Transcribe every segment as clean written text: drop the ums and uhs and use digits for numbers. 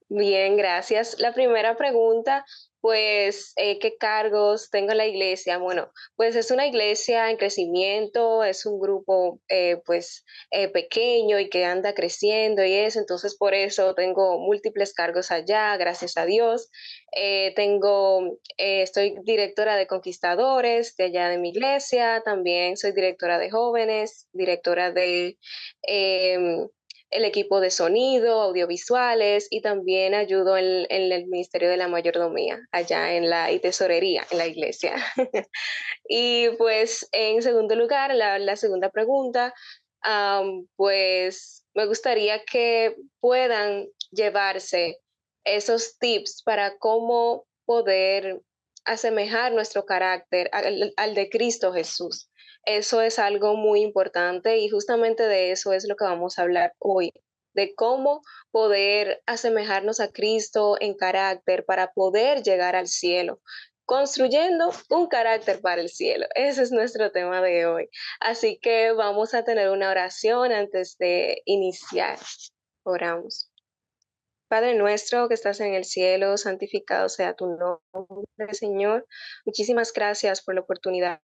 Bien, gracias. La primera pregunta, pues, ¿qué cargos tengo en la iglesia? Bueno, pues es una iglesia en crecimiento, es un grupo, pues, pequeño y que anda creciendo y eso, entonces por eso tengo múltiples cargos allá, gracias a Dios. Estoy directora de conquistadores de allá de mi iglesia, también soy directora de jóvenes, directora de em, el equipo de sonido, audiovisuales y también ayudo en el Ministerio de la Mayordomía, allá en y tesorería en la iglesia. Y pues en segundo lugar, la segunda pregunta, pues me gustaría que puedan llevarse esos tips para cómo poder asemejar nuestro carácter al de Cristo Jesús. Eso es algo muy importante y justamente de eso es lo que vamos a hablar hoy, de cómo poder asemejarnos a Cristo en carácter para poder llegar al cielo. Construyendo un carácter para el cielo. Ese es nuestro tema de hoy. Así que vamos a tener una oración antes de iniciar. Oramos. Padre nuestro que estás en el cielo, santificado sea tu nombre, Señor. Muchísimas gracias por la oportunidad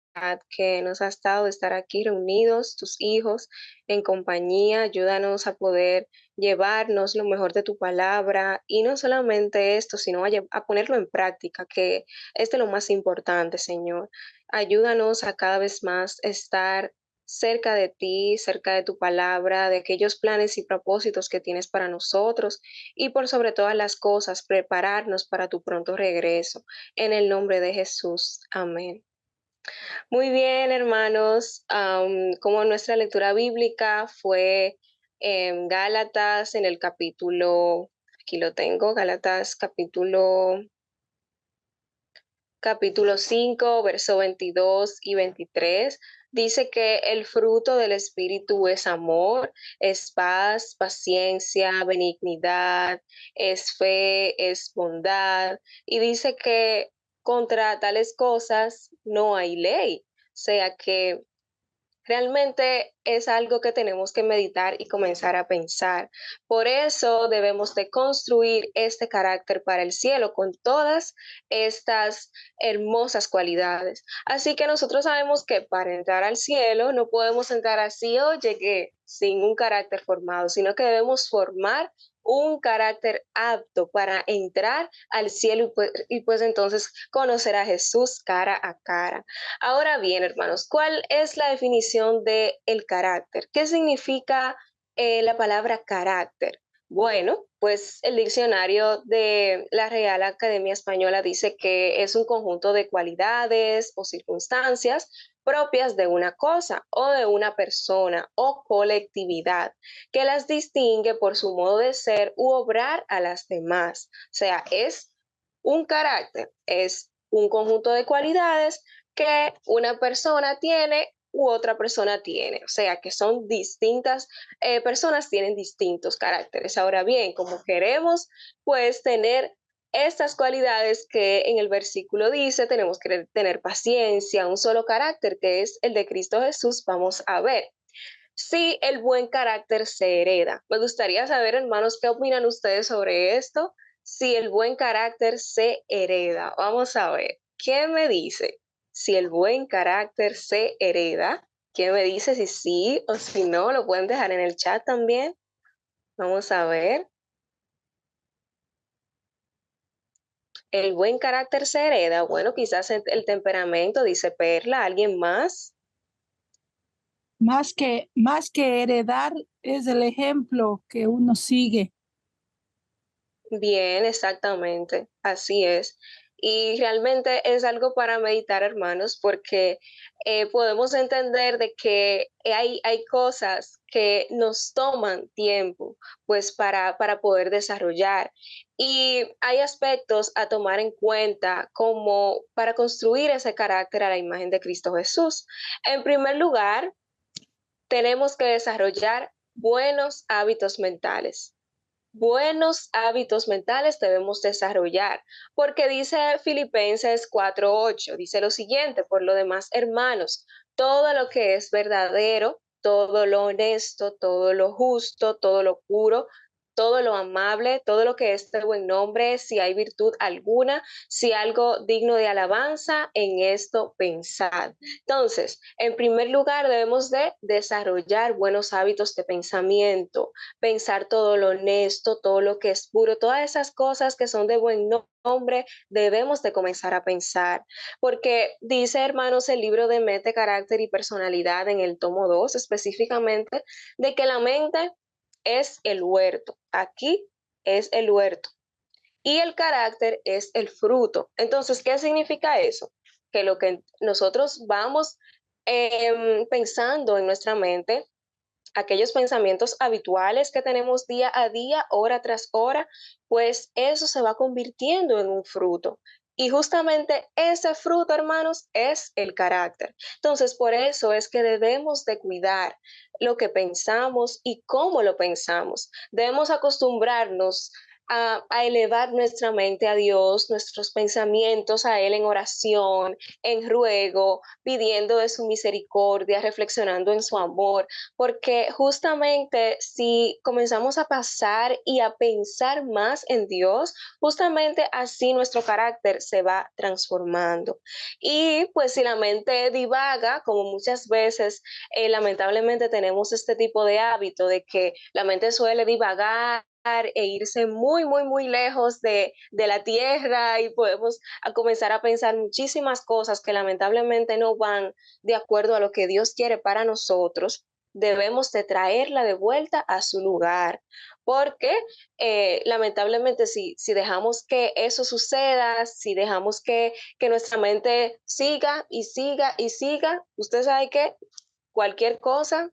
que nos has dado de estar aquí reunidos, tus hijos, en compañía. Ayúdanos a poder llevarnos lo mejor de tu palabra y no solamente esto, sino a ponerlo en práctica, que es de lo más importante, Señor. Ayúdanos a cada vez más estar cerca de ti, cerca de tu palabra, de aquellos planes y propósitos que tienes para nosotros y por sobre todas las cosas, prepararnos para tu pronto regreso. En el nombre de Jesús. Amén. Muy bien, hermanos. Como nuestra lectura bíblica fue en Gálatas, en el capítulo, aquí lo tengo, Gálatas capítulo 5, verso 22 y 23, dice que el fruto del Espíritu es amor, es paz, paciencia, benignidad, es fe, es bondad, y dice que contra tales cosas no hay ley. O sea que realmente es algo que tenemos que meditar y comenzar a pensar. Por eso debemos de construir este carácter para el cielo con todas estas hermosas cualidades. Así que nosotros sabemos que para entrar al cielo no podemos entrar así o llegué sin un carácter formado, sino que debemos formar un carácter apto para entrar al cielo y pues entonces conocer a Jesús cara a cara. Ahora bien, hermanos, ¿cuál es la definición de el carácter? ¿Qué significa la palabra carácter? Bueno, pues el diccionario de la Real Academia Española dice que es un conjunto de cualidades o circunstancias propias de una cosa o de una persona o colectividad que las distingue por su modo de ser u obrar a las demás. O sea, es un carácter, es un conjunto de cualidades que una persona tiene u otra persona tiene. O sea, que son distintas personas, tienen distintos caracteres. Ahora bien, como queremos, pues tener estas cualidades que en el versículo dice, tenemos que tener paciencia, un solo carácter que es el de Cristo Jesús, vamos a ver. Si el buen carácter se hereda. Me gustaría saber, hermanos, qué opinan ustedes sobre esto. Si el buen carácter se hereda. Vamos a ver. ¿Quién me dice si el buen carácter se hereda? ¿Quién me dice si sí o si no? Lo pueden dejar en el chat también. Vamos a ver. El buen carácter se hereda. Bueno, quizás el temperamento, dice Perla. ¿Alguien más? Más que heredar, es el ejemplo que uno sigue. Bien, exactamente, así es. Y realmente es algo para meditar, hermanos, porque podemos entender de que hay cosas que nos toman tiempo, pues para poder desarrollar. Y hay aspectos a tomar en cuenta como para construir ese carácter a la imagen de Cristo Jesús. En primer lugar, tenemos que desarrollar buenos hábitos mentales. Buenos hábitos mentales debemos desarrollar, porque dice Filipenses 4:8, dice lo siguiente, por lo demás, hermanos, todo lo que es verdadero, todo lo honesto, todo lo justo, todo lo puro, todo lo amable, todo lo que es de buen nombre, si hay virtud alguna, si algo digno de alabanza, en esto pensad. Entonces, en primer lugar, debemos de desarrollar buenos hábitos de pensamiento, pensar todo lo honesto, todo lo que es puro, todas esas cosas que son de buen nombre, debemos de comenzar a pensar, porque dice, hermanos, el libro de Mente, Carácter y Personalidad en el tomo 2 específicamente, de que la mente es el huerto. Aquí es el huerto. Y el carácter es el fruto. Entonces, ¿qué significa eso? Que lo que nosotros vamos pensando en nuestra mente, aquellos pensamientos habituales que tenemos día a día, hora tras hora, pues eso se va convirtiendo en un fruto. Y justamente ese fruto, hermanos, es el carácter. Entonces, por eso es que debemos de cuidar lo que pensamos y cómo lo pensamos. Debemos acostumbrarnos a elevar nuestra mente a Dios, nuestros pensamientos a Él en oración, en ruego, pidiendo de su misericordia, reflexionando en su amor, porque justamente si comenzamos a pasar y a pensar más en Dios, justamente así nuestro carácter se va transformando. Y pues si la mente divaga, como muchas veces lamentablemente tenemos este tipo de hábito de que la mente suele divagar e irse muy, muy, muy lejos de la tierra y podemos a comenzar a pensar muchísimas cosas que lamentablemente no van de acuerdo a lo que Dios quiere para nosotros, debemos de traerla de vuelta a su lugar, porque lamentablemente si dejamos que eso suceda, si dejamos que nuestra mente siga y siga y siga, usted sabe que cualquier cosa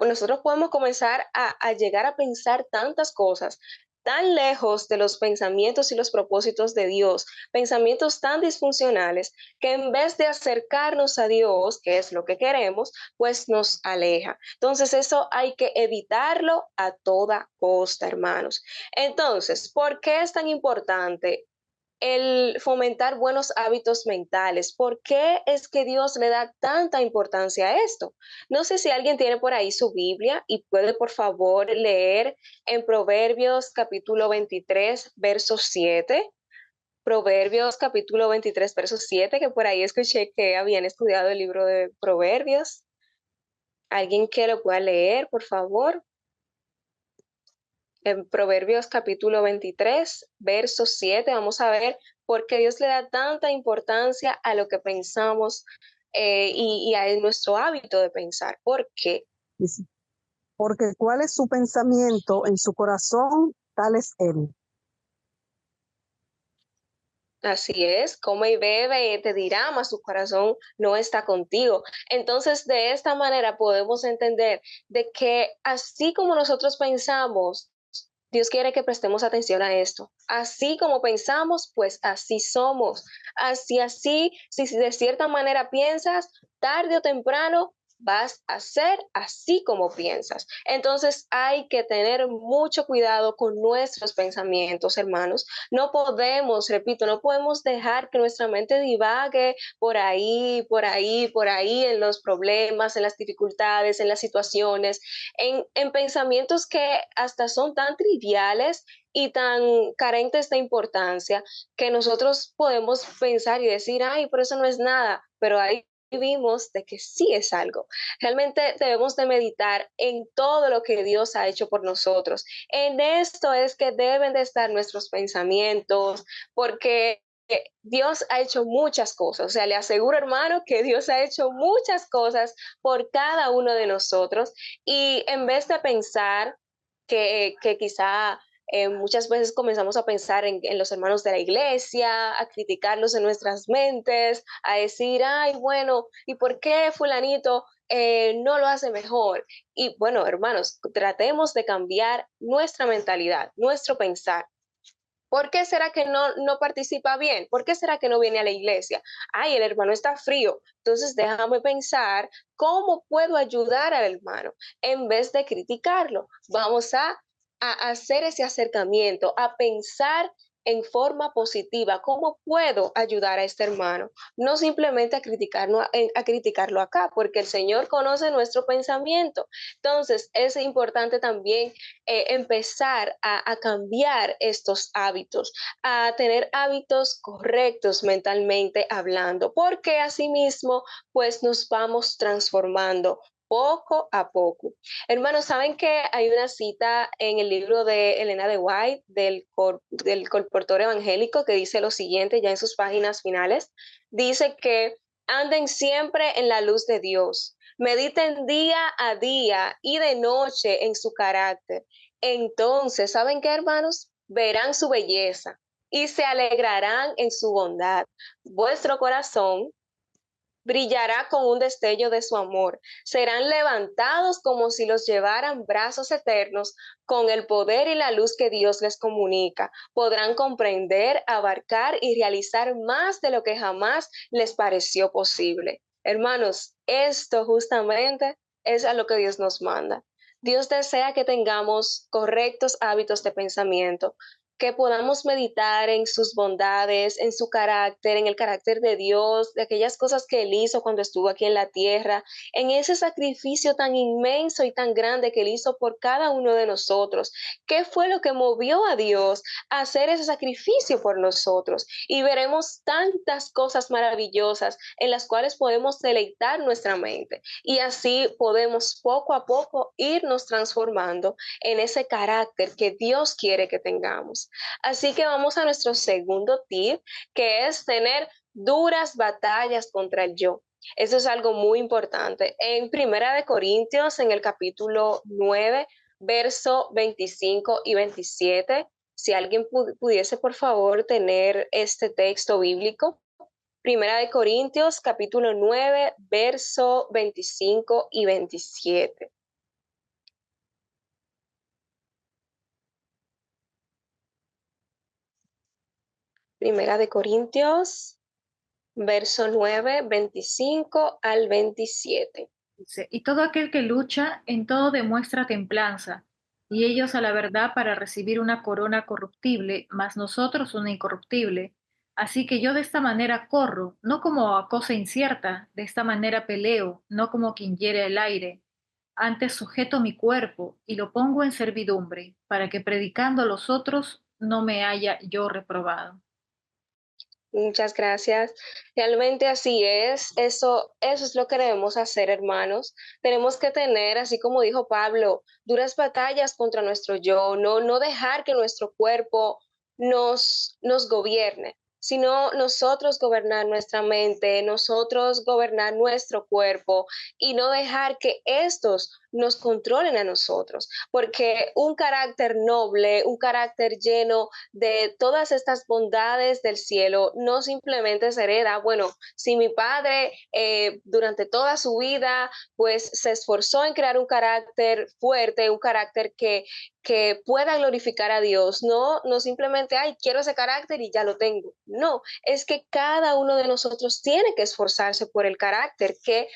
nosotros podemos comenzar a llegar a pensar tantas cosas tan lejos de los pensamientos y los propósitos de Dios, pensamientos tan disfuncionales que en vez de acercarnos a Dios, que es lo que queremos, pues nos aleja. Entonces eso hay que evitarlo a toda costa, hermanos. Entonces, ¿por qué es tan importante el fomentar buenos hábitos mentales? ¿Por qué es que Dios le da tanta importancia a esto? No sé si alguien tiene por ahí su Biblia y puede por favor leer en Proverbios capítulo 23, verso 7. Proverbios capítulo 23, verso 7, que por ahí escuché que habían estudiado el libro de Proverbios. ¿Alguien que lo pueda leer, por favor? En Proverbios capítulo 23, verso 7, vamos a ver por qué Dios le da tanta importancia a lo que pensamos y a nuestro hábito de pensar. ¿Por qué? Dice, porque cuál es su pensamiento en su corazón, tal es él. Así es, come y bebe y te dirá, mas su corazón no está contigo. Entonces, de esta manera podemos entender de que así como nosotros pensamos, Dios quiere que prestemos atención a esto. Así como pensamos, pues así somos. Si de cierta manera piensas, tarde o temprano vas a ser así como piensas. Entonces hay que tener mucho cuidado con nuestros pensamientos, hermanos. No podemos, repito, no podemos dejar que nuestra mente divague por ahí, por ahí, por ahí, en los problemas, en las dificultades, en las situaciones, en pensamientos que hasta son tan triviales y tan carentes de importancia que nosotros podemos pensar y decir, ay, pero eso no es nada, pero ahí vimos de que sí es algo. Realmente debemos de meditar en todo lo que Dios ha hecho por nosotros. En esto es que deben de estar nuestros pensamientos, porque Dios ha hecho muchas cosas. O sea, le aseguro, hermano, que Dios ha hecho muchas cosas por cada uno de nosotros. Y en vez de pensar que quizá muchas veces comenzamos a pensar en los hermanos de la iglesia, a criticarlos en nuestras mentes, a decir, ay, bueno, ¿y por qué fulanito no lo hace mejor? Y bueno, hermanos, tratemos de cambiar nuestra mentalidad, nuestro pensar. ¿Por qué será que no participa bien? ¿Por qué será que no viene a la iglesia? Ay, el hermano está frío. Entonces déjame pensar cómo puedo ayudar al hermano en vez de criticarlo. Vamos a hacer ese acercamiento, a pensar en forma positiva. ¿Cómo puedo ayudar a este hermano? No simplemente a criticarlo acá, porque el Señor conoce nuestro pensamiento. Entonces, es importante también empezar a cambiar estos hábitos, a tener hábitos correctos mentalmente hablando, porque asimismo, pues nos vamos transformando poco a poco. Hermanos, ¿saben que hay una cita en el libro de Elena de White, del colportor evangélico, que dice lo siguiente, ya en sus páginas finales? Dice que anden siempre en la luz de Dios, mediten día a día y de noche en su carácter. Entonces, ¿saben qué, hermanos? Verán su belleza y se alegrarán en su bondad. Vuestro corazón brillará con un destello de su amor. Serán levantados como si los llevaran brazos eternos con el poder y la luz que Dios les comunica. Podrán comprender, abarcar y realizar más de lo que jamás les pareció posible. Hermanos, esto justamente es a lo que Dios nos manda. Dios desea que tengamos correctos hábitos de pensamiento, que podamos meditar en sus bondades, en su carácter, en el carácter de Dios, de aquellas cosas que Él hizo cuando estuvo aquí en la tierra, en ese sacrificio tan inmenso y tan grande que Él hizo por cada uno de nosotros. ¿Qué fue lo que movió a Dios a hacer ese sacrificio por nosotros? Y veremos tantas cosas maravillosas en las cuales podemos deleitar nuestra mente. Y así podemos poco a poco irnos transformando en ese carácter que Dios quiere que tengamos. Así que vamos a nuestro segundo tip, que es tener duras batallas contra el yo. Eso es algo muy importante. En Primera de Corintios, en el capítulo 9, verso 25 y 27, si alguien pudiese, por favor, tener este texto bíblico. Primera de Corintios, capítulo 9, verso 25 y 27. Primera de Corintios, verso 9, 25 al 27. Dice, y todo aquel que lucha, en todo demuestra templanza, y ellos a la verdad para recibir una corona corruptible, mas nosotros una incorruptible. Así que yo de esta manera corro, no como a cosa incierta, de esta manera peleo, no como quien hiere el aire. Antes sujeto mi cuerpo y lo pongo en servidumbre, para que predicando a los otros no me haya yo reprobado. Muchas gracias. Realmente así es. Eso es lo que debemos hacer, hermanos. Tenemos que tener, así como dijo Pablo, duras batallas contra nuestro yo, no dejar que nuestro cuerpo nos gobierne, sino nosotros gobernar nuestra mente, nosotros gobernar nuestro cuerpo y no dejar que estos nos controlen a nosotros, porque un carácter noble, un carácter lleno de todas estas bondades del cielo no simplemente se hereda. Bueno, si mi padre durante toda su vida pues se esforzó en crear un carácter fuerte, un carácter que pueda glorificar a Dios, no simplemente, ay, quiero ese carácter y ya lo tengo. No, es que cada uno de nosotros tiene que esforzarse por el carácter que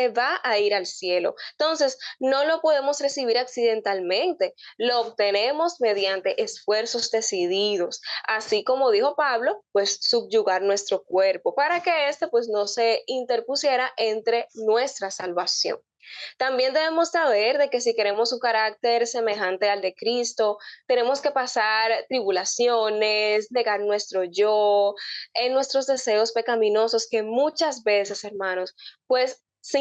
va a ir al cielo. Entonces, no lo podemos recibir accidentalmente, lo obtenemos mediante esfuerzos decididos, así como dijo Pablo, pues subyugar nuestro cuerpo para que éste pues no se interpusiera entre nuestra salvación. También debemos saber de que si queremos un carácter semejante al de Cristo, tenemos que pasar tribulaciones, negar nuestro yo, en nuestros deseos pecaminosos que muchas veces, hermanos, pues se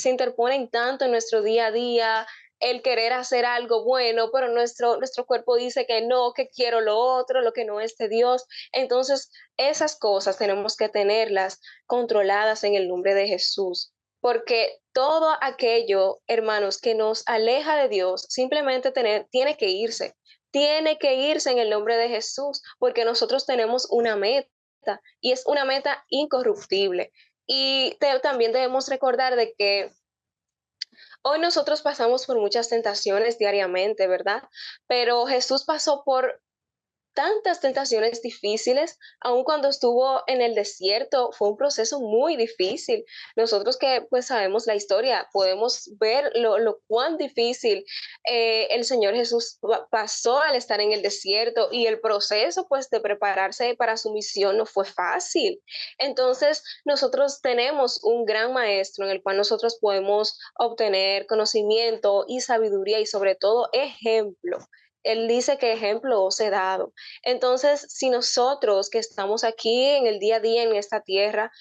interponen tanto en nuestro día a día, el querer hacer algo bueno, pero nuestro cuerpo dice que no, que quiero lo otro, lo que no es de Dios. Entonces, esas cosas tenemos que tenerlas controladas en el nombre de Jesús, porque todo aquello, hermanos, que nos aleja de Dios, simplemente tiene que irse en el nombre de Jesús, porque nosotros tenemos una meta y es una meta incorruptible. Y también debemos recordar de que hoy nosotros pasamos por muchas tentaciones diariamente, ¿verdad? Pero Jesús pasó por tantas tentaciones difíciles, aun cuando estuvo en el desierto, fue un proceso muy difícil. Nosotros que pues sabemos la historia, podemos ver lo cuán difícil el Señor Jesús pasó al estar en el desierto, y el proceso pues de prepararse para su misión no fue fácil. Entonces nosotros tenemos un gran maestro en el cual nosotros podemos obtener conocimiento y sabiduría, y sobre todo ejemplo. Él dice que ejemplo os he dado. Entonces, si nosotros que estamos aquí en el día a día en esta tierra,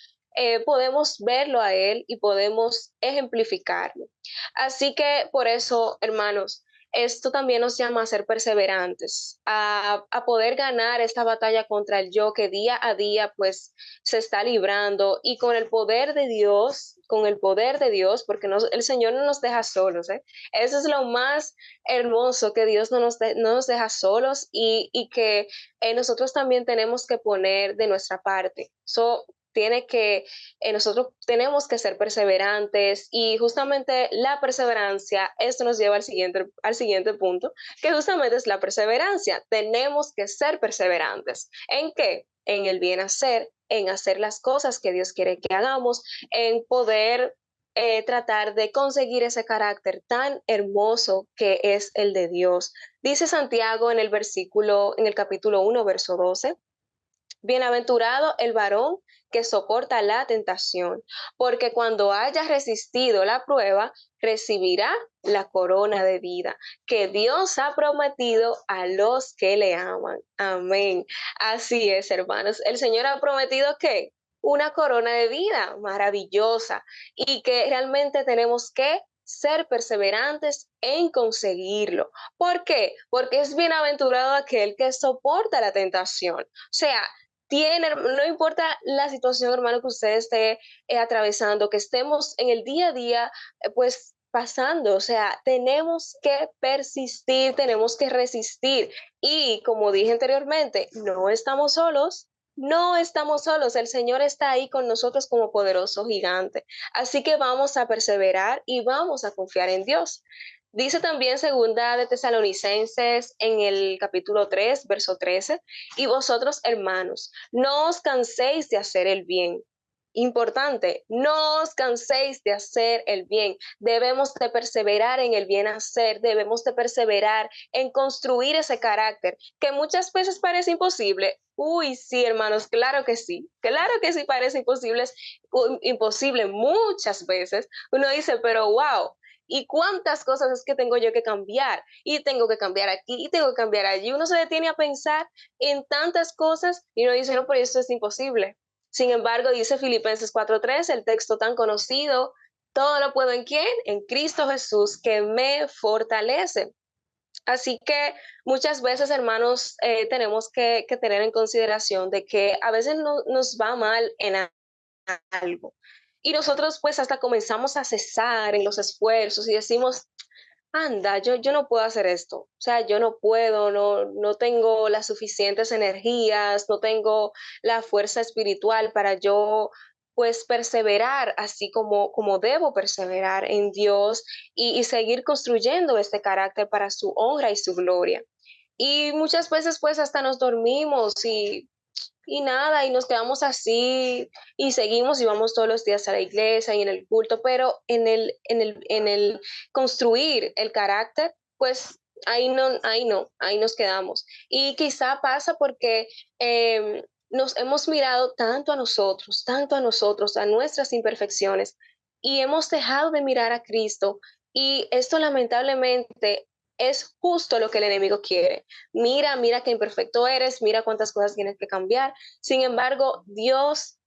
podemos verlo a Él y podemos ejemplificarlo. Así que por eso, hermanos, esto también nos llama a ser perseverantes, a poder ganar esta batalla contra el yo que día a día pues se está librando, y con el poder de Dios, con el poder de Dios, porque el Señor no nos deja solos, ¿eh? Eso es lo más hermoso, que Dios no nos deja solos, y que nosotros también tenemos que poner de nuestra parte. Nosotros tenemos que ser perseverantes, y justamente la perseverancia, esto nos lleva al siguiente punto, que justamente es la perseverancia. Tenemos que ser perseverantes. ¿En qué? En el bien hacer, en hacer las cosas que Dios quiere que hagamos, en poder tratar de conseguir ese carácter tan hermoso que es el de Dios. Dice Santiago en el capítulo 1, verso 12: bienaventurado el varón que soporta la tentación, porque cuando haya resistido la prueba, recibirá la corona de vida que Dios ha prometido a los que le aman. Amén. Así es, hermanos. El Señor ha prometido que una corona de vida maravillosa, y que realmente tenemos que ser perseverantes en conseguirlo. ¿Por qué? Porque es bienaventurado aquel que soporta la tentación. O sea, no importa la situación, hermano, que usted esté atravesando, que estemos en el día a día, pues pasando, o sea, tenemos que persistir, tenemos que resistir. Y como dije anteriormente, no estamos solos. No estamos solos, el Señor está ahí con nosotros como poderoso gigante. Así que vamos a perseverar y vamos a confiar en Dios. Dice también segunda de Tesalonicenses en el capítulo 3, verso 13: y vosotros, hermanos, no os canséis de hacer el bien. Importante, no os canséis de hacer el bien. Debemos de perseverar en el bien hacer, debemos de perseverar en construir ese carácter que muchas veces parece imposible. Uy, sí, hermanos, claro que sí parece imposible muchas veces. Uno dice, pero wow, ¿y cuántas cosas es que tengo yo que cambiar? Y tengo que cambiar aquí, y tengo que cambiar allí. Uno se detiene a pensar en tantas cosas y uno dice, no, pero esto es imposible. Sin embargo, dice Filipenses 4:3, el texto tan conocido: todo lo puedo ¿en quién? En Cristo Jesús, que me fortalece. Así que muchas veces, hermanos, tenemos que tener en consideración de que a veces nos va mal en algo. Y nosotros pues hasta comenzamos a cesar en los esfuerzos y decimos, anda, yo no puedo hacer esto. O sea, yo no puedo, no tengo las suficientes energías, no tengo la fuerza espiritual para yo pues perseverar así como debo perseverar en Dios, y seguir construyendo este carácter para su honra y su gloria. Y muchas veces pues hasta nos dormimos y nada, y nos quedamos así, y seguimos y vamos todos los días a la iglesia y en el culto, pero en el construir el carácter, pues ahí nos quedamos. Y quizá pasa porque nos hemos mirado tanto a nosotros, a nuestras imperfecciones, y hemos dejado de mirar a Cristo. Y esto lamentablemente es justo lo que el enemigo quiere. Mira qué imperfecto eres, mira cuántas cosas tienes que cambiar. Sin embargo, Dios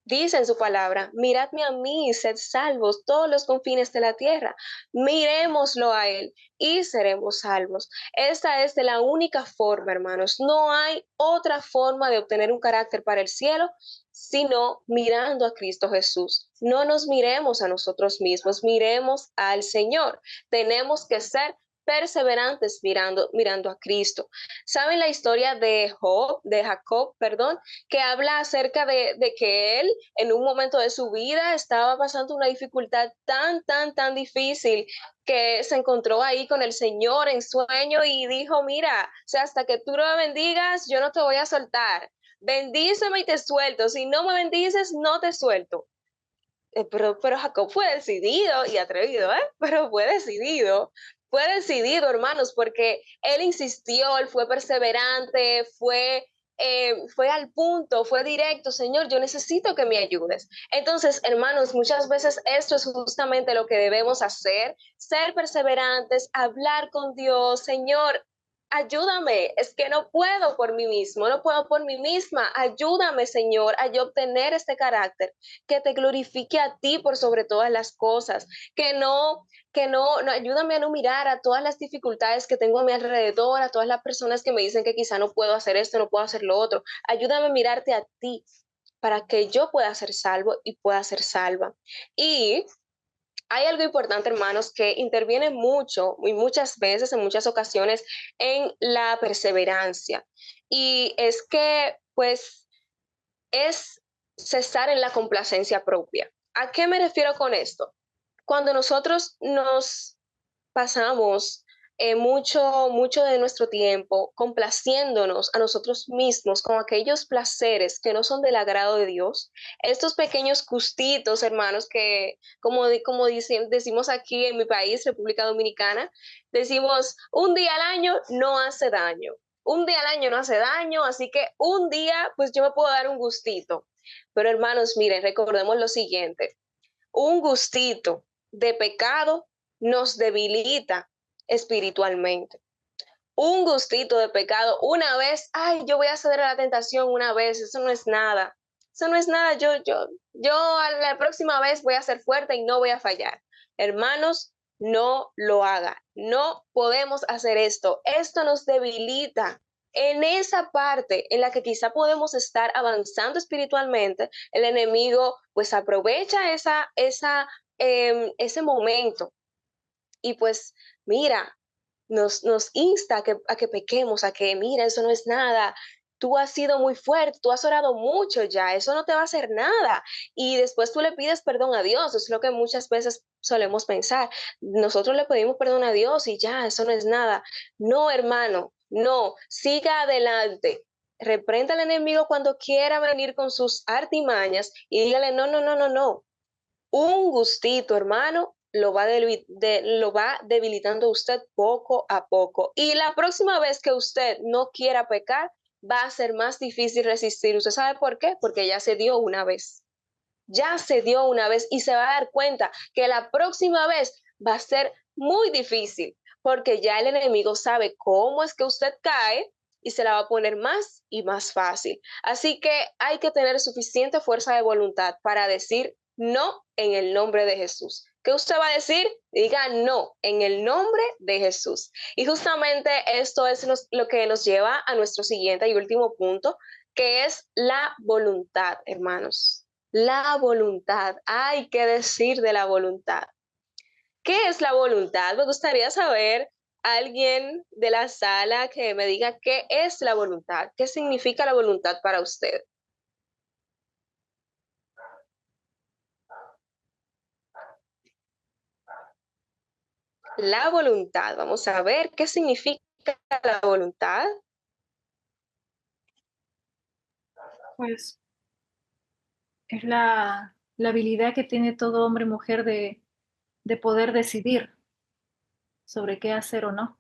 dice en su palabra, miradme a mí, sed salvos todos los confines de la tierra. Miremoslo a Él y seremos salvos. Esta es de la única forma, hermanos. No hay otra forma de obtener un carácter para el cielo sino mirando a Cristo Jesús. No nos miremos a nosotros mismos, miremos al Señor. Tenemos que ser perseverantes mirando a Cristo. ¿Saben la historia de Jacob, que habla acerca de que él en un momento de su vida estaba pasando una dificultad tan difícil, que se encontró ahí con el Señor en sueño y dijo, mira, o sea, hasta que tú no me bendigas, yo no te voy a soltar. Bendíceme y te suelto. Si no me bendices, no te suelto. Pero Jacob fue decidido y atrevido, pero fue decidido, hermanos, porque él insistió, él fue perseverante, fue al punto, fue directo. Señor, yo necesito que me ayudes. Entonces, hermanos, muchas veces esto es justamente lo que debemos hacer, ser perseverantes, hablar con Dios. Señor, ayúdame, es que no puedo por mí mismo, no puedo por mí misma. Ayúdame, Señor, a yo obtener este carácter que te glorifique a ti por sobre todas las cosas, no, ayúdame a no mirar a todas las dificultades que tengo a mi alrededor, a todas las personas que me dicen que quizá no puedo hacer esto, no puedo hacer lo otro. Ayúdame a mirarte a ti para que yo pueda ser salvo y pueda ser salva. Y hay algo importante, hermanos, que interviene mucho y muchas veces, en muchas ocasiones, en la perseverancia. Y es que, pues, es cesar en la complacencia propia. ¿A qué me refiero con esto? Cuando nosotros nos pasamos mucho de nuestro tiempo complaciéndonos a nosotros mismos con aquellos placeres que no son del agrado de Dios, estos pequeños gustitos, hermanos, que como decimos aquí en mi país, República Dominicana, decimos un día al año no hace daño. Un día al año no hace daño, así que un día pues yo me puedo dar un gustito. Pero hermanos, miren, recordemos lo siguiente, un gustito de pecado nos debilita espiritualmente. Un gustito de pecado una vez, ay, yo voy a ceder a la tentación una vez, eso no es nada. Eso no es nada, yo a la próxima vez voy a ser fuerte y no voy a fallar. Hermanos, no lo haga. No podemos hacer esto. Esto nos debilita. En esa parte en la que quizá podemos estar avanzando espiritualmente, el enemigo pues aprovecha ese momento y pues mira, nos insta a que pequemos, a que mira, eso no es nada, tú has sido muy fuerte, tú has orado mucho ya, eso no te va a hacer nada. Y después tú le pides perdón a Dios, es lo que muchas veces solemos pensar. Nosotros le pedimos perdón a Dios y ya, eso no es nada. No, hermano, no, siga adelante. Reprenda al enemigo cuando quiera venir con sus artimañas y dígale, no. Un gustito, hermano, lo va debilitando usted poco a poco. Y la próxima vez que usted no quiera pecar, va a ser más difícil resistir. ¿Usted sabe por qué? Porque ya se dio una vez. Ya se dio una vez y se va a dar cuenta que la próxima vez va a ser muy difícil, porque ya el enemigo sabe cómo es que usted cae y se la va a poner más y más fácil. Así que hay que tener suficiente fuerza de voluntad para decir no en el nombre de Jesús. ¿Qué usted va a decir? Diga no en el nombre de Jesús. Y justamente esto es lo que nos lleva a nuestro siguiente y último punto, que es la voluntad, hermanos. La voluntad. Hay que decir de la voluntad. ¿Qué es la voluntad? Me gustaría saber alguien de la sala que me diga qué es la voluntad, qué significa la voluntad para usted. La voluntad, vamos a ver qué significa la voluntad. Pues es la habilidad que tiene todo hombre y mujer de poder decidir sobre qué hacer o no.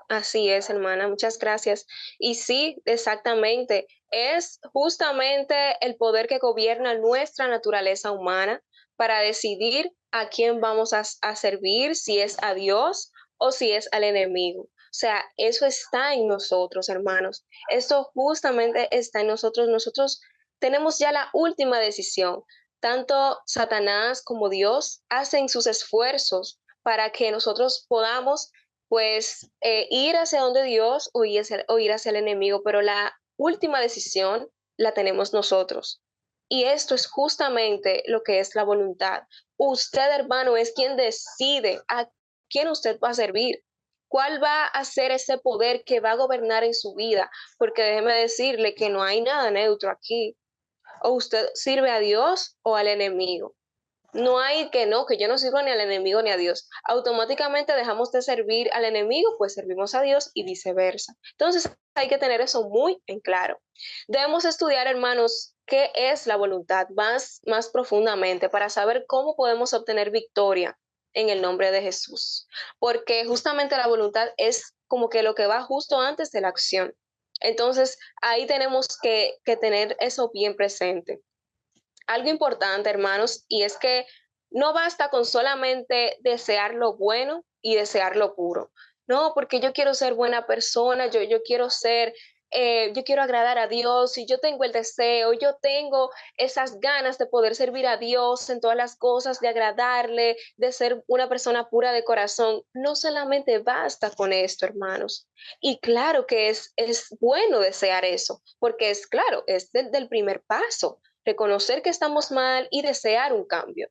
Así es, hermana, muchas gracias. Y sí, exactamente, es justamente el poder que gobierna nuestra naturaleza humana para decidir a quién vamos a servir, si es a Dios o si es al enemigo. O sea, eso está en nosotros, hermanos. Eso justamente está en nosotros. Nosotros tenemos ya la última decisión. Tanto Satanás como Dios hacen sus esfuerzos para que nosotros podamos pues ir hacia donde Dios o ir hacia el enemigo, pero la última decisión la tenemos nosotros. Y esto es justamente lo que es la voluntad. Usted, hermano, es quien decide a quién usted va a servir. ¿Cuál va a ser ese poder que va a gobernar en su vida? Porque déjeme decirle que no hay nada neutro aquí. O usted sirve a Dios o al enemigo. No hay que no, que yo no sirvo ni al enemigo ni a Dios. Automáticamente dejamos de servir al enemigo, pues servimos a Dios y viceversa. Entonces hay que tener eso muy en claro. Debemos estudiar, hermanos, qué es la voluntad más profundamente para saber cómo podemos obtener victoria en el nombre de Jesús. Porque justamente la voluntad es como que lo que va justo antes de la acción. Entonces ahí tenemos que tener eso bien presente. Algo importante, hermanos, y es que no basta con solamente desear lo bueno y desear lo puro. No, porque yo quiero ser buena persona, yo quiero agradar a Dios y yo tengo el deseo, yo tengo esas ganas de poder servir a Dios en todas las cosas, de agradarle, de ser una persona pura de corazón. No solamente basta con esto, hermanos. Y claro que es bueno desear eso, porque es claro, es del primer paso reconocer que estamos mal y desear un cambio.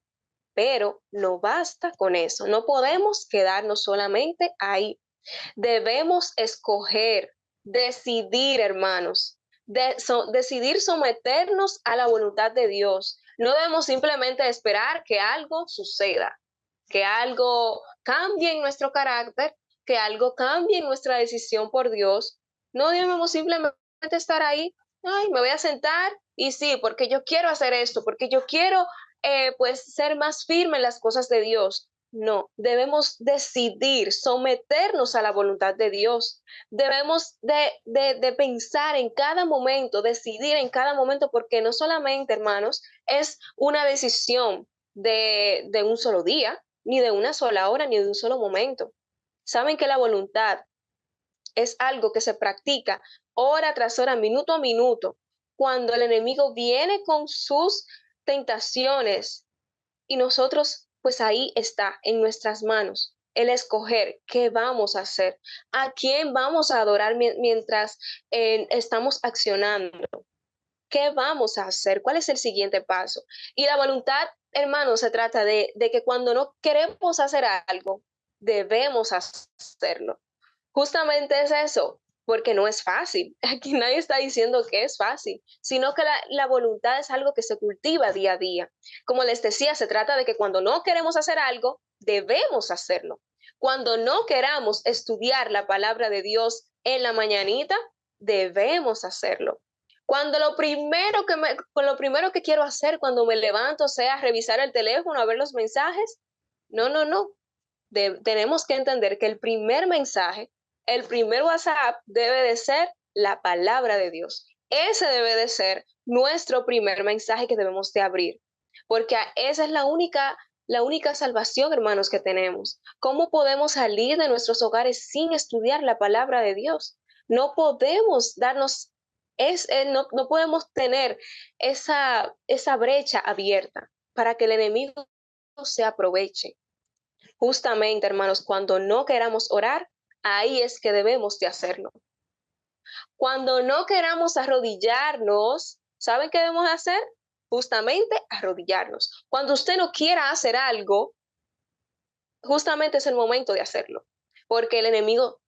Pero no basta con eso, no podemos quedarnos solamente ahí. Debemos escoger, decidir, hermanos, decidir someternos a la voluntad de Dios. No debemos simplemente esperar que algo suceda, que algo cambie en nuestro carácter, que algo cambie en nuestra decisión por Dios. No debemos simplemente estar ahí, ay, me voy a sentar y sí, porque yo quiero hacer esto, porque yo quiero pues ser más firme en las cosas de Dios. No, debemos decidir someternos a la voluntad de Dios. Debemos de pensar en cada momento, decidir en cada momento, porque no solamente, hermanos, es una decisión de un solo día, ni de una sola hora, ni de un solo momento. Saben que la voluntad es algo que se practica hora tras hora, minuto a minuto, cuando el enemigo viene con sus tentaciones y nosotros, pues ahí está en nuestras manos el escoger qué vamos a hacer, a quién vamos a adorar mientras estamos accionando, qué vamos a hacer, cuál es el siguiente paso. Y la voluntad, hermano, se trata de que cuando no queremos hacer algo, debemos hacerlo. Justamente es eso, porque no es fácil. Aquí nadie está diciendo que es fácil, sino que la voluntad es algo que se cultiva día a día. Como les decía, se trata de que cuando no queremos hacer algo, debemos hacerlo. Cuando no queramos estudiar la palabra de Dios en la mañanita, debemos hacerlo. Cuando lo primero que quiero hacer cuando me levanto sea revisar el teléfono, a ver los mensajes, no. Tenemos que entender que el primer mensaje, el primer WhatsApp debe de ser la palabra de Dios. Ese debe de ser nuestro primer mensaje que debemos de abrir, porque esa es la única salvación, hermanos, que tenemos. ¿Cómo podemos salir de nuestros hogares sin estudiar la palabra de Dios? No podemos no podemos tener esa brecha abierta para que el enemigo se aproveche. Justamente, hermanos, cuando no queramos orar, ahí es que debemos de hacerlo. Cuando no queramos arrodillarnos, ¿saben qué debemos hacer? Justamente arrodillarnos. Cuando usted no quiera hacer algo, justamente es el momento de hacerlo, porque el enemigo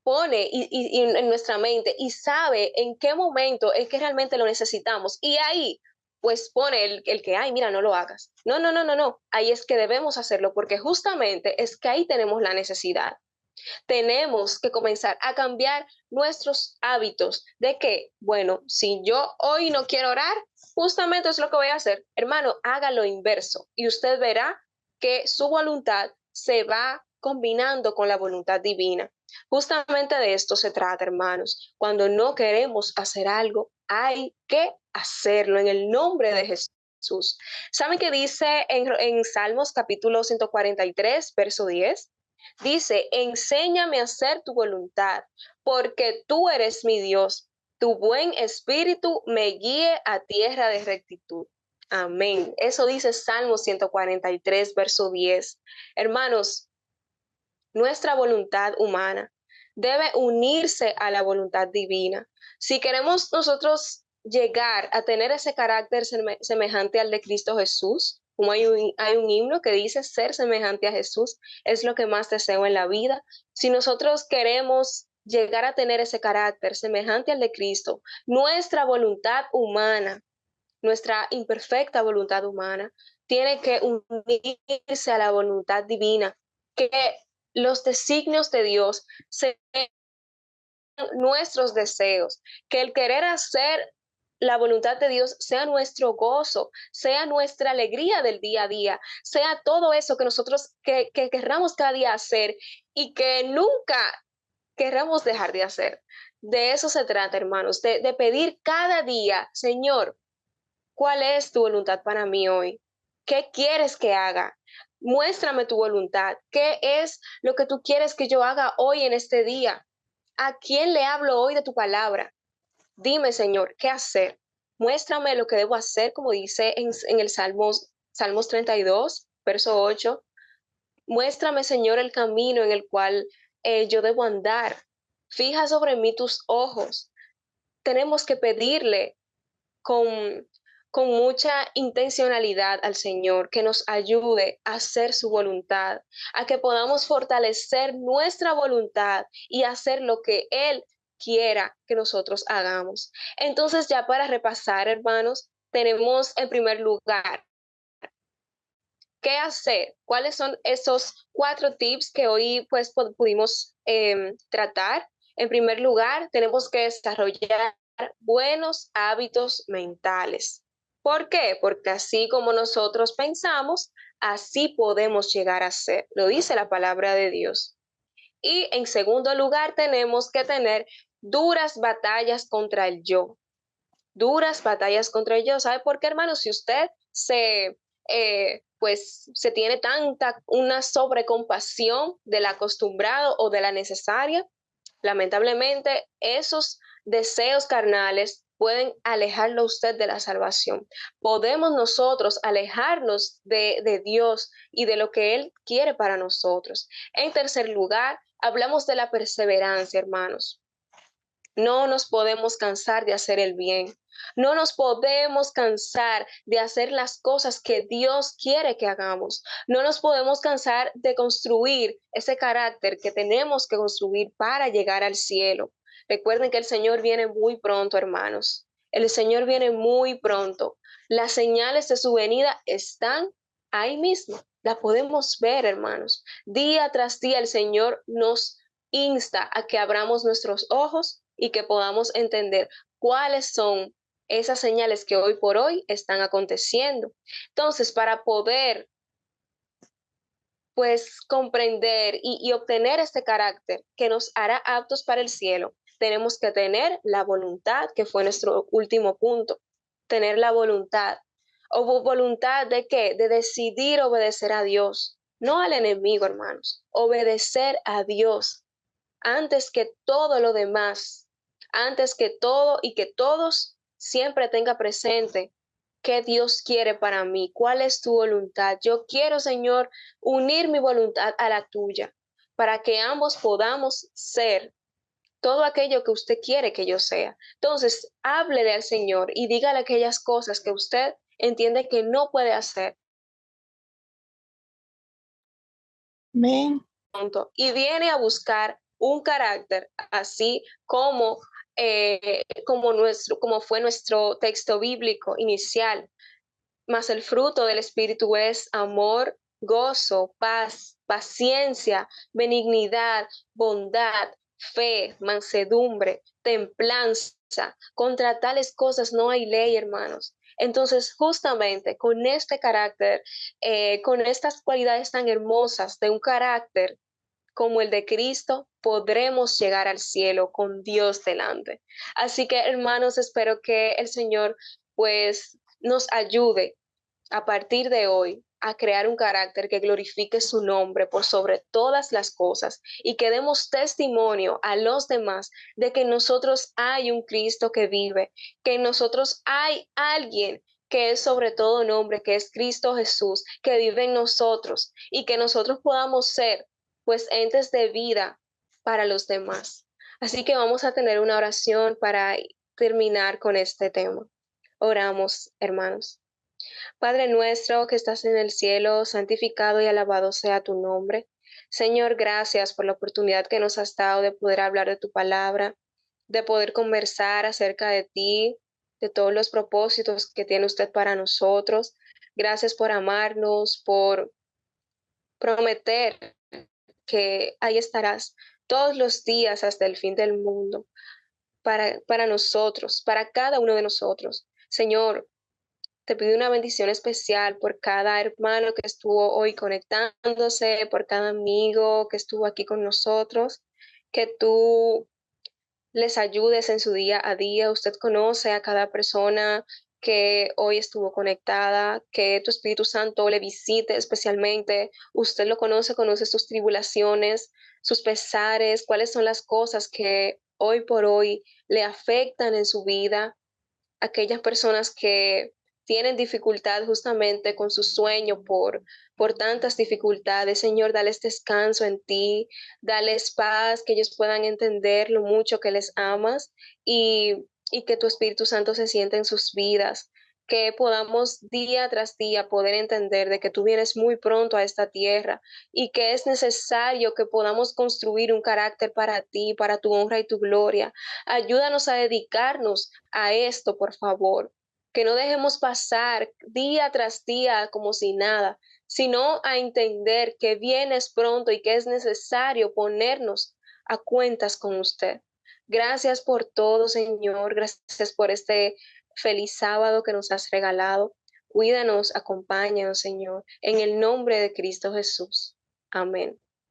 pone en nuestra mente y sabe en qué momento es que realmente lo necesitamos. Y ahí, pues pone el que, ay, mira, no lo hagas. No. Ahí es que debemos hacerlo, porque justamente es que ahí tenemos la necesidad. Tenemos que comenzar a cambiar nuestros hábitos de que, bueno, si yo hoy no quiero orar, justamente es lo que voy a hacer. Hermano, haga lo inverso y usted verá que su voluntad se va combinando con la voluntad divina. Justamente de esto se trata, hermanos. Cuando no queremos hacer algo, hay que hacerlo en el nombre de Jesús. ¿Saben qué dice en Salmos capítulo 143, verso 10? Dice, enséñame a hacer tu voluntad, porque tú eres mi Dios. Tu buen espíritu me guíe a tierra de rectitud. Amén. Eso dice Salmo 143, verso 10. Hermanos, nuestra voluntad humana debe unirse a la voluntad divina. Si queremos nosotros llegar a tener ese carácter semejante al de Cristo Jesús, Como hay un himno que dice, ser semejante a Jesús es lo que más deseo en la vida. Si nosotros queremos llegar a tener ese carácter semejante al de Cristo, nuestra voluntad humana, nuestra imperfecta voluntad humana, tiene que unirse a la voluntad divina, que los designios de Dios sean nuestros deseos, que el querer hacer la voluntad de Dios sea nuestro gozo, sea nuestra alegría del día a día, sea todo eso que nosotros que querramos cada día hacer y que nunca querramos dejar de hacer. De eso se trata, hermanos, de pedir cada día, Señor, ¿cuál es tu voluntad para mí hoy? ¿Qué quieres que haga? Muéstrame tu voluntad. ¿Qué es lo que tú quieres que yo haga hoy en este día? ¿A quién le hablo hoy de tu palabra? Dime, Señor, ¿qué hacer? Muéstrame lo que debo hacer, como dice en el Salmos 32, verso 8. Muéstrame, Señor, el camino en el cual yo debo andar. Fija sobre mí tus ojos. Tenemos que pedirle con, con mucha intencionalidad al Señor que nos ayude a hacer su voluntad, a que podamos fortalecer nuestra voluntad y hacer lo que Él quiera que nosotros hagamos. Entonces, ya para repasar, hermanos, tenemos en primer lugar, ¿qué hacer? ¿Cuáles son esos 4 tips que hoy pues pudimos tratar? En primer lugar, tenemos que desarrollar buenos hábitos mentales. ¿Por qué? Porque así como nosotros pensamos, así podemos llegar a ser. Lo dice la palabra de Dios. Y en segundo lugar, tenemos que tener duras batallas contra el yo. Duras batallas contra el yo. ¿Sabe por qué, hermano? Si usted pues se tiene una sobrecompasión del acostumbrado o de la necesaria, lamentablemente esos deseos carnales pueden alejarlo a usted de la salvación. Podemos nosotros alejarnos de Dios y de lo que Él quiere para nosotros. En tercer lugar, hablamos de la perseverancia, hermanos. No nos podemos cansar de hacer el bien. No nos podemos cansar de hacer las cosas que Dios quiere que hagamos. No nos podemos cansar de construir ese carácter que tenemos que construir para llegar al cielo. Recuerden que el Señor viene muy pronto, hermanos. El Señor viene muy pronto. Las señales de su venida están ahí mismo. La podemos ver, hermanos. Día tras día el Señor nos insta a que abramos nuestros ojos y que podamos entender cuáles son esas señales que hoy por hoy están aconteciendo. Entonces, para poder pues comprender y obtener este carácter que nos hará aptos para el cielo, tenemos que tener la voluntad, que fue nuestro último punto, tener la voluntad. ¿O voluntad de qué? De decidir obedecer a Dios, no al enemigo, hermanos, obedecer a Dios antes que todo lo demás, antes que todo y que todos siempre tenga presente qué Dios quiere para mí, cuál es tu voluntad. Yo quiero, Señor, unir mi voluntad a la tuya para que ambos podamos ser todo aquello que usted quiere que yo sea. Entonces, háblele al Señor y dígale aquellas cosas que usted entiende que no puede hacer. Amén. Y viene a buscar un carácter así como fue nuestro texto bíblico inicial. Mas el fruto del Espíritu es amor, gozo, paz, paciencia, benignidad, bondad, fe, mansedumbre, templanza. Contra tales cosas no hay ley, hermanos. Entonces, justamente con este carácter, con estas cualidades tan hermosas de un carácter como el de Cristo, podremos llegar al cielo con Dios delante. Así que, hermanos, espero que el Señor pues nos ayude a partir de hoy a crear un carácter que glorifique su nombre por sobre todas las cosas y que demos testimonio a los demás de que en nosotros hay un Cristo que vive, que en nosotros hay alguien que es sobre todo nombre, que es Cristo Jesús, que vive en nosotros y que nosotros podamos ser pues entes de vida para los demás. Así que vamos a tener una oración para terminar con este tema. Oramos, hermanos. Padre nuestro que estás en el cielo, santificado y alabado sea tu nombre. Señor, gracias por la oportunidad que nos has dado de poder hablar de tu palabra, de poder conversar acerca de ti, de todos los propósitos que tiene usted para nosotros. Gracias por amarnos, por prometer que ahí estarás todos los días hasta el fin del mundo para nosotros, para cada uno de nosotros. Señor, te pido una bendición especial por cada hermano que estuvo hoy conectándose, por cada amigo que estuvo aquí con nosotros, que tú les ayudes en su día a día. Usted conoce a cada persona que hoy estuvo conectada, que tu Espíritu Santo le visite especialmente. Usted lo conoce, conoce sus tribulaciones, sus pesares, cuáles son las cosas que hoy por hoy le afectan en su vida, aquellas personas que tienen dificultad justamente con su sueño por tantas dificultades. Señor, dales descanso en ti, dales paz, que ellos puedan entender lo mucho que les amas y que tu Espíritu Santo se sienta en sus vidas, que podamos día tras día poder entender de que tú vienes muy pronto a esta tierra y que es necesario que podamos construir un carácter para ti, para tu honra y tu gloria. Ayúdanos a dedicarnos a esto, por favor, que no dejemos pasar día tras día como si nada, sino a entender que vienes pronto y que es necesario ponernos a cuentas con usted. Gracias por todo, Señor. Gracias por este feliz sábado que nos has regalado. Cuídanos, acompáñanos, Señor, en el nombre de Cristo Jesús. Amén.